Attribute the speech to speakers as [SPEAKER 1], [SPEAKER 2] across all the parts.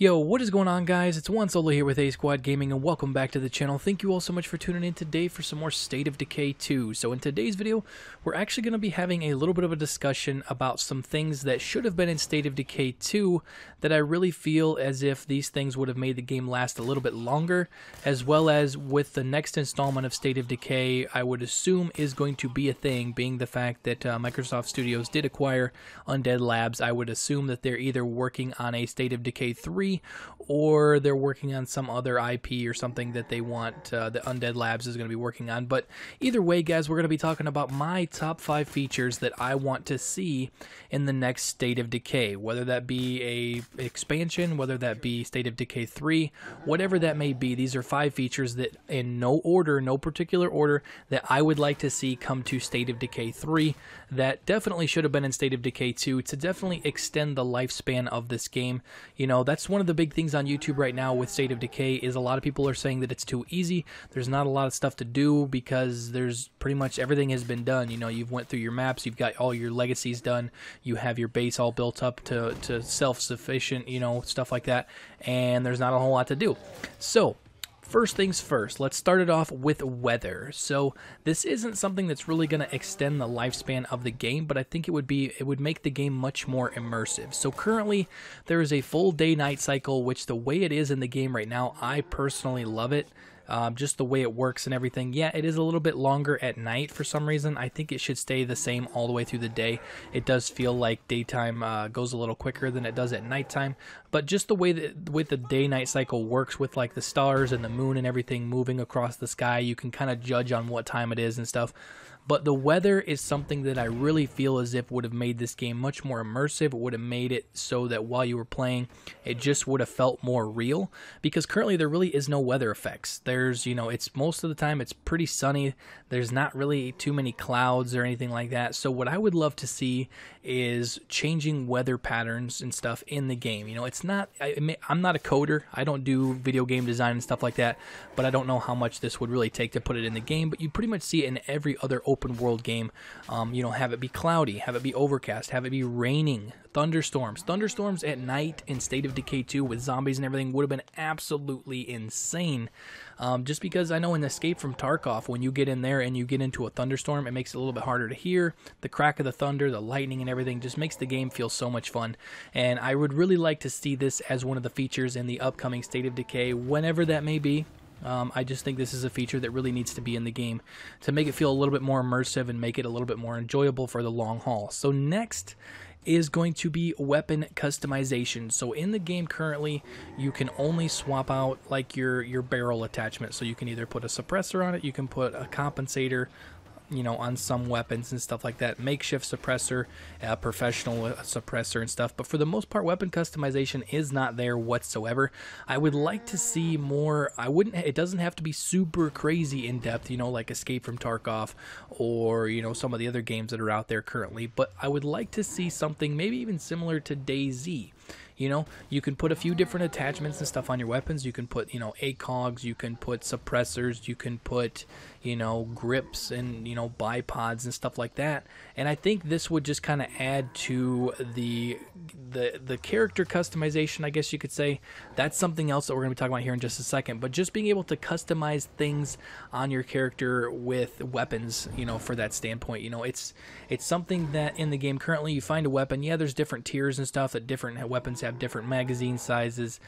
[SPEAKER 1] Yo, what is going on, guys? It's One Solo here with A Squad Gaming, and welcome back to the channel. Thank you all so much for tuning in today for some more State of Decay 2. So in today's video, we're actually going to be having a little bit of a discussion about some things that should have been in State of Decay 2 that I really feel as if these things would have made the game last a little bit longer, as well as with the next installment of State of Decay, I would assume is going to be a thing, being the fact that Microsoft Studios did acquire Undead Labs. I would assume that they're either working on a State of Decay 3 or they're working on some other IP or something that they want the Undead Labs is going to be working on. But either way, guys, we're going to be talking about my top 5 features that I want to see in the next State of Decay, whether that be a expansion, whether that be State of Decay 3, whatever that may be. These are 5 features that in no order, no particular order, that I would like to see come to State of Decay 3 that definitely should have been in State of Decay 2 to definitely extend the lifespan of this game. You know, that's one of the big things on YouTube right now with State of Decay is a lot of people are saying that it's too easy. There's not a lot of stuff to do because there's pretty much everything has been done. You know, you've went through your maps, you've got all your legacies done, you have your base all built up to self-sufficient, you know, stuff like that, and there's not a whole lot to do. So first things first, let's start it off with weather. So this isn't something that's really going to extend the lifespan of the game, but I think it would make the game much more immersive. So currently there is a full day-night cycle, which the way it is in the game right now, I personally love it. Just the way it works and everything. Yeah, it is a little bit longer at night for some reason. I think it should stay the same all the way through the day. It does feel like daytime goes a little quicker than it does at nighttime. But just the way that with the day-night cycle works with like the stars and the moon and everything moving across the sky, you can kind of judge on what time it is and stuff. But the weather is something that I really feel as if would have made this game much more immersive. It would have made it so that while you were playing, it just would have felt more real. Because currently there really is no weather effects. There's, you know, it's most of the time it's pretty sunny. There's not really too many clouds or anything like that. So what I would love to see is changing weather patterns and stuff in the game. You know, it's not, I'm not a coder. I don't do video game design and stuff like that. But I don't know how much this would really take to put it in the game. But you pretty much see it in every other open world game. You know, have it be cloudy, have it be overcast, have it be raining, thunderstorms at night in State of Decay 2 with zombies and everything would have been absolutely insane. Just because I know in Escape from Tarkov, when you get in there and you get into a thunderstorm, it makes it a little bit harder to hear. The crack of the thunder, the lightning and everything just makes the game feel so much fun. And I would really like to see this as one of the features in the upcoming State of Decay, whenever that may be. I just think this is a feature that really needs to be in the game to make it feel a little bit more immersive and make it a little bit more enjoyable for the long haul. So next is going to be weapon customization. So in the game currently, you can only swap out like your barrel attachment. So you can either put a suppressor on it, you can put a compensator, you know, on some weapons and stuff like that, makeshift suppressor, professional suppressor and stuff. But for the most part, weapon customization is not there whatsoever. I would like to see more. It doesn't have to be super crazy in depth, you know, like Escape from Tarkov or, you know, some of the other games that are out there currently. But I would like to see something maybe even similar to DayZ. You know, you can put a few different attachments and stuff on your weapons. You can put, you know, ACOGs, you can put suppressors, you can put, you know, grips and, you know, bipods and stuff like that. And I think this would just kind of add to the character customization, I guess you could say. That's something else that we're going to be talking about here in just a second. But just being able to customize things on your character with weapons, you know, for that standpoint, you know, it's something that in the game currently you find a weapon. Yeah, there's different tiers and stuff that different weapons have different magazine sizes.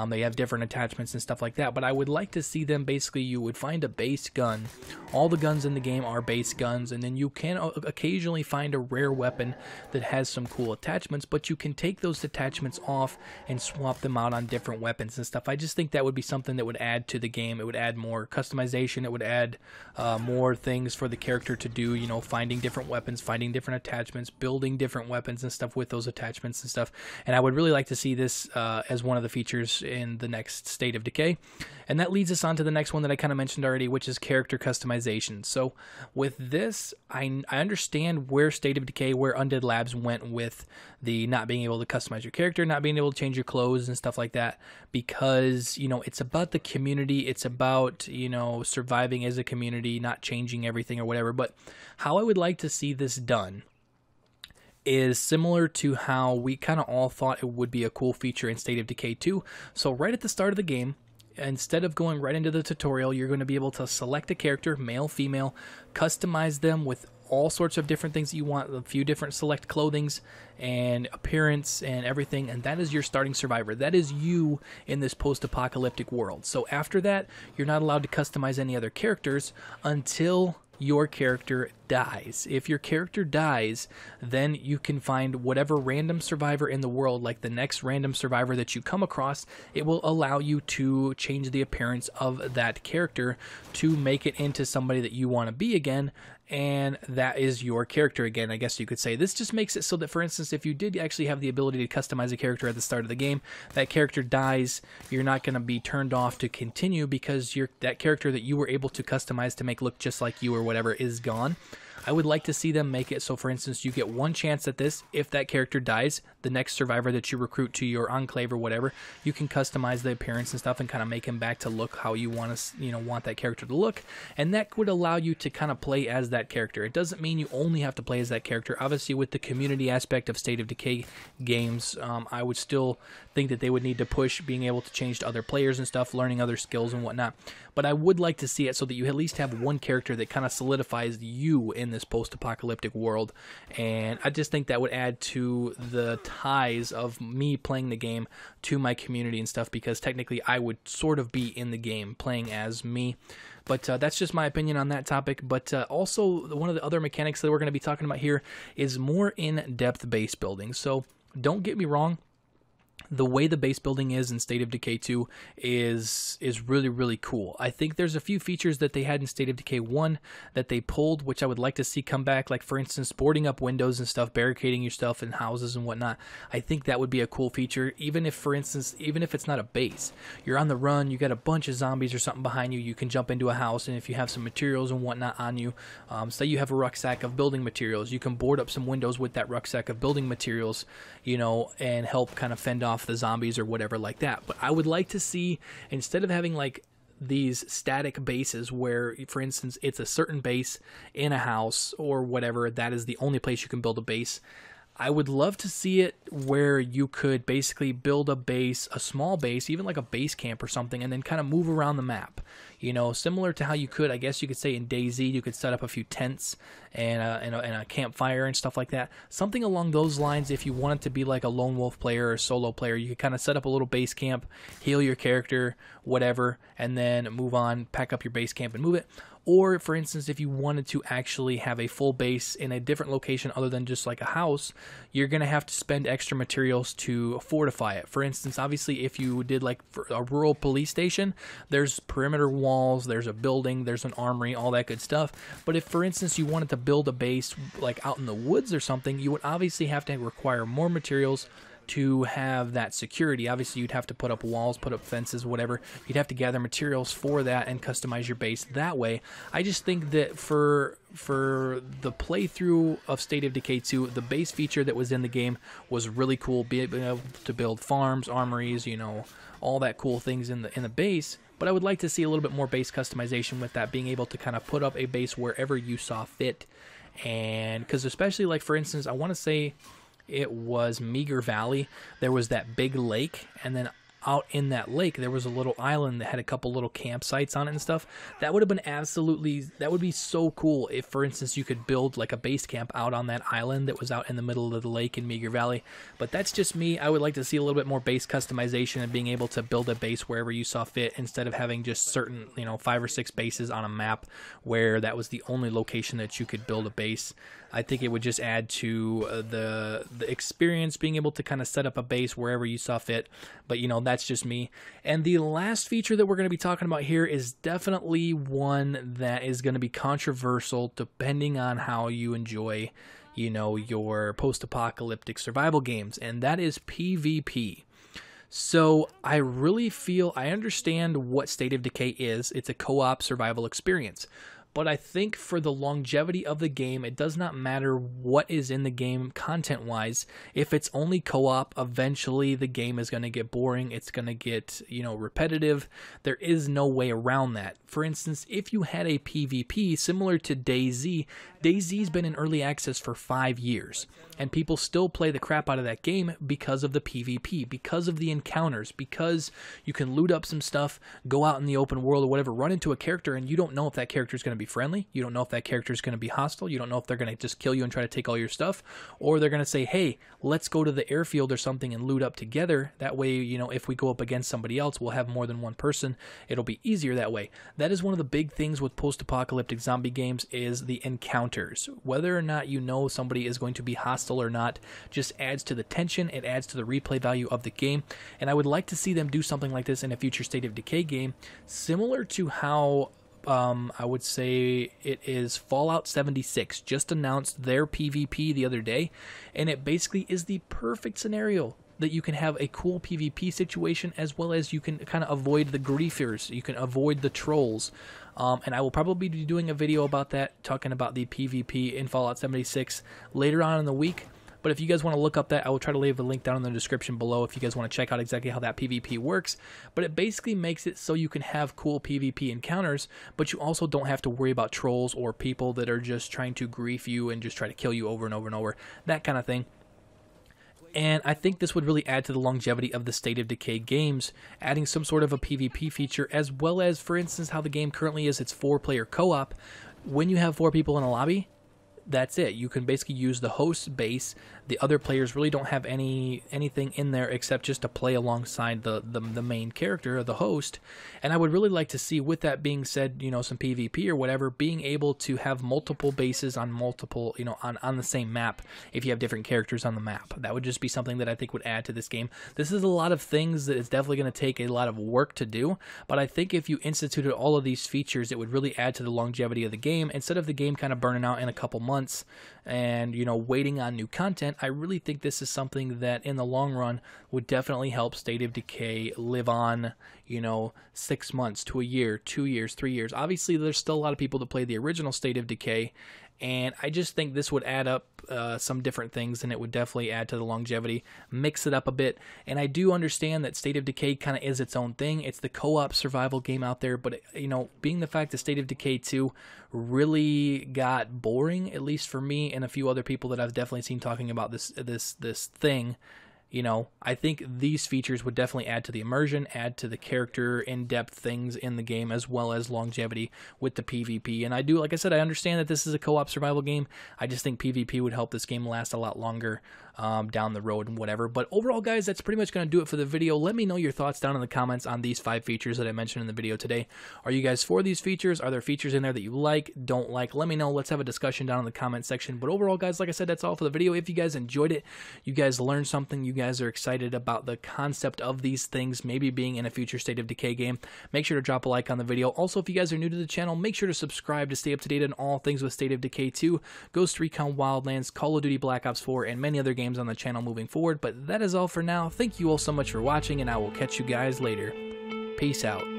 [SPEAKER 1] They have different attachments and stuff like that. But I would like to see them basically, you would find a base gun. All the guns in the game are base guns, and then you can occasionally find a rare weapon that has some cool attachments, but you can take those attachments off and swap them out on different weapons and stuff. I just think that would be something that would add to the game. It would add more customization. It would add more things for the character to do, you know, finding different weapons, finding different attachments, building different weapons and stuff with those attachments and stuff. And I would really like to see this as one of the features in the next State of Decay. And that leads us on to the next one that I kind of mentioned already, which is character customization. So with this, I understand where State of Decay, where Undead Labs went with the not being able to customize your character, not being able to change your clothes and stuff like that, because, you know, it's about the community. It's about, you know, surviving as a community, not changing everything or whatever. But how I would like to see this done is similar to how we kind of all thought it would be a cool feature in State of Decay 2. So right at the start of the game, instead of going right into the tutorial, you're going to be able to select a character, male, female, customize them with all sorts of different things that you want, a few different select clothings and appearance and everything, and that is your starting survivor. That is you in this post-apocalyptic world. So after that, you're not allowed to customize any other characters until your character dies. If your character dies, then you can find whatever random survivor in the world, like the next random survivor that you come across. It will allow you to change the appearance of that character to make it into somebody that you want to be again, and that is your character again, I guess you could say. This just makes it so that, for instance, if you did actually have the ability to customize a character at the start of the game, that character dies, you're not going to be turned off to continue because that character that you were able to customize to make look just like you or whatever is gone. I would like to see them make it so, for instance, you get one chance at this. If that character dies, the next survivor that you recruit to your enclave or whatever, you can customize the appearance and stuff and kind of make him back to look how you want to, want that character to look. And that would allow you to kind of play as that character. It doesn't mean you only have to play as that character. Obviously, with the community aspect of State of Decay games, I would still think that they would need to push being able to change to other players and stuff, learning other skills and whatnot. But I would like to see it so that you at least have one character that kind of solidifies you in this post-apocalyptic world. And I just think that would add to the ties of me playing the game to my community and stuff, because technically I would sort of be in the game playing as me. But that's just my opinion on that topic. But also, one of the other mechanics that we're going to be talking about here is more in-depth base building. So don't get me wrong. The way the base building is in State of Decay 2 is really, really cool. I think there's a few features that they had in State of Decay 1 that they pulled, which I would like to see come back, like, for instance, boarding up windows and stuff, barricading your stuff in houses and whatnot. I think that would be a cool feature, even if, for instance, even if it's not a base. You're on the run, you got a bunch of zombies or something behind you, you can jump into a house, and if you have some materials and whatnot on you, say you have a rucksack of building materials, you can board up some windows with that rucksack of building materials, and help kind of fend off the zombies or whatever like that. But I would like to see, instead of having like these static bases where, for instance, it's a certain base in a house or whatever, that is the only place you can build a base, I would love to see it where you could basically build a base, a small base, even like a base camp or something, and then kind of move around the map. Similar to how you could, I guess you could say in DayZ, you could set up a few tents and a campfire and stuff like that. Something along those lines. If you wanted to be like a lone wolf player or solo player, you could kind of set up a little base camp, heal your character, whatever, and then move on, pack up your base camp and move it. Or, for instance, if you wanted to actually have a full base in a different location other than just like a house, you're going to have to spend extra materials to fortify it. For instance, obviously, if you did like for a rural police station, there's perimeter walls, there's a building, there's an armory, all that good stuff. But if, for instance, you wanted to build a base like out in the woods or something, you would obviously have to require more materials to have that security. Obviously, you'd have to put up walls, put up fences, whatever. You'd have to gather materials for that and customize your base that way. I just think that for the playthrough of State of Decay 2, the base feature that was in the game was really cool. Being able to build farms, armories, all that cool things in the base. But I would like to see a little bit more base customization with that, being able to kind of put up a base wherever you saw fit. And because especially, like, for instance, I want to say it was Meager Valley, there was that big lake, and then out in that lake there was a little island that had a couple little campsites on it and stuff. That would have been that would be so cool if, for instance, you could build like a base camp out on that island that was out in the middle of the lake in Meager Valley. But that's just me. I would like to see a little bit more base customization and being able to build a base wherever you saw fit, instead of having just certain 5 or 6 bases on a map where that was the only location that you could build a base. I think it would just add to the experience, being able to kind of set up a base wherever you saw fit. But, that's just me. And the last feature that we're going to be talking about here is definitely one that is going to be controversial depending on how you enjoy, your post-apocalyptic survival games, and that is PvP. So I really feel I understand what State of Decay is. It's a co-op survival experience. But I think for the longevity of the game, it does not matter what is in the game content-wise. If it's only co-op, eventually the game is going to get boring. It's going to get, repetitive. There is no way around that. For instance, if you had a PvP similar to DayZ, DayZ's been in early access for 5 years, and people still play the crap out of that game because of the PvP, because of the encounters, because you can loot up some stuff, go out in the open world or whatever, run into a character, and you don't know if that character is going to be friendly. You don't know if that character is going to be hostile. You don't know if they're going to just kill you and try to take all your stuff, or they're going to say, hey, let's go to the airfield or something and loot up together. That way, if we go up against somebody else, we'll have more than one person. It'll be easier that way. That is one of the big things with post-apocalyptic zombie games is the encounters. Whether or not you know somebody is going to be hostile or not just adds to the tension. It adds to the replay value of the game. And I would like to see them do something like this in a future State of Decay game, similar to how I would say it is Fallout 76 just announced their PvP the other day, and it basically is the perfect scenario that you can have a cool PvP situation, as well as you can kind of avoid the griefers, you can avoid the trolls. And I will probably be doing a video about that, talking about the PvP in Fallout 76 later on in the week. But if you guys want to look up that, I will try to leave a link down in the description below if you guys want to check out exactly how that PvP works. But it basically makes it so you can have cool PvP encounters, but you also don't have to worry about trolls or people that are just trying to grief you and just try to kill you over and over and over, that kind of thing. And I think this would really add to the longevity of the State of Decay games, adding some sort of a PvP feature, as well as, for instance, how the game currently is, it's 4-player co-op. When you have 4 people in a lobby, that's it. You can basically use the host base. The other players really don't have anything in there except just to play alongside the main character or the host. And I would really like to see, with that being said, some PvP or whatever, being able to have multiple bases on multiple, on the same map if you have different characters on the map. That would just be something that I think would add to this game. This is a lot of things that it's definitely going to take a lot of work to do, but I think if you instituted all of these features, it would really add to the longevity of the game. Instead of the game kind of burning out in a couple months and waiting on new content, I really think this is something that in the long run would definitely help State of Decay live on 6 months to a year, 2 years, 3 years. Obviously there's still a lot of people that play the original State of Decay, and I just think this would add up some different things, and it would definitely add to the longevity, mix it up a bit. And I do understand that State of Decay kind of is its own thing. It's the co-op survival game out there, but being the fact that State of Decay 2 really got boring, at least for me and a few other people that I've definitely seen talking about this thing, I think these features would definitely add to the immersion, add to the character, in-depth things in the game, as well as longevity with the PvP. And I do, like I said, I understand that this is a co-op survival game. I just think PvP would help this game last a lot longer down the road and whatever. But overall, guys, that's pretty much going to do it for the video. Let me know your thoughts down in the comments on these 5 features that I mentioned in the video today. Are you guys for these features? Are there features in there that you like, don't like? Let me know. Let's have a discussion down in the comment section. But overall, guys, like I said, that's all for the video. If you guys enjoyed it, you guys learned something, you guys are excited about the concept of these things maybe being in a future State of Decay game, make sure to drop a like on the video. Also, if you guys are new to the channel, make sure to subscribe to stay up to date on all things with State of Decay 2, Ghost Recon Wildlands, Call of Duty Black Ops 4, and many other games on the channel moving forward. But that is all for now. Thank you all so much for watching, and I will catch you guys later. Peace out.